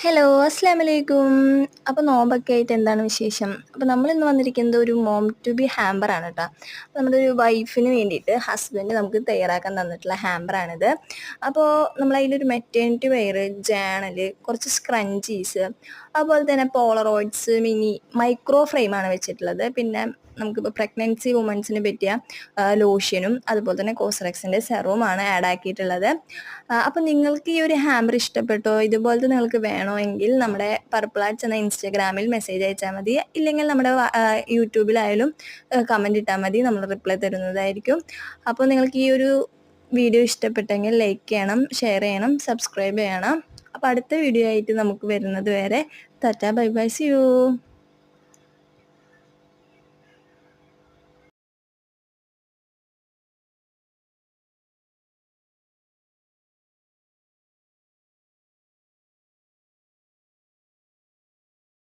Hello, അസ്സലാമലൈക്കും. അപ്പോൾ നോമ്പൊക്കെ ആയിട്ട് എന്താണ് വിശേഷം? അപ്പോൾ നമ്മളിന്ന് വന്നിരിക്കുന്നത് ഒരു മോം ടു ബി ഹാമ്പറാണ് കേട്ടോ. നമ്മുടെ ഒരു വൈഫിന് വേണ്ടിയിട്ട് ഹസ്ബൻഡ് നമുക്ക് തയ്യാറാക്കാൻ തന്നിട്ടുള്ള ഹാമ്പറാണിത്. അപ്പോൾ നമ്മളതിലൊരു മെറ്റേണിറ്റി വെയർ, ജേണല്, കുറച്ച് സ്ക്രഞ്ചീസ്, അതുപോലെ തന്നെ പോളറോയിഡ്സ്, മൈക്രോ ഫ്രെയിമാണ് വെച്ചിട്ടുള്ളത്. പിന്നെ നമുക്കിപ്പോൾ പ്രഗ്നൻസി വുമൻസിന് പറ്റിയ ലോഷനും അതുപോലെ തന്നെ കോസ്റെക്സിൻ്റെ സെറവുമാണ് ആഡ് ആക്കിയിട്ടുള്ളത്. അപ്പം നിങ്ങൾക്ക് ഈ ഒരു ഹാമ്പർ ഇഷ്ടപ്പെട്ടോ? ഇതുപോലത്തെ നിങ്ങൾക്ക് വേണോ എങ്കിൽ നമ്മുടെ പർപ്പിൾ ആർട്സ് എന്ന ഇൻസ്റ്റാഗ്രാമിൽ മെസ്സേജ് അയച്ചാൽ മതി. ഇല്ലെങ്കിൽ നമ്മുടെ യൂട്യൂബിലായാലും കമൻറ്റ് ഇട്ടാൽ മതി. നമ്മൾ റിപ്ലൈ തരുന്നതായിരിക്കും. അപ്പോൾ നിങ്ങൾക്ക് ഈ ഒരു വീഡിയോ ഇഷ്ടപ്പെട്ടെങ്കിൽ ലൈക്ക് ചെയ്യണം, ഷെയർ ചെയ്യണം, സബ്സ്ക്രൈബ് ചെയ്യണം. അപ്പോൾ അടുത്ത വീഡിയോ ആയിട്ട് നമുക്ക് വരുന്നത് വരെ tata bye bye, see U.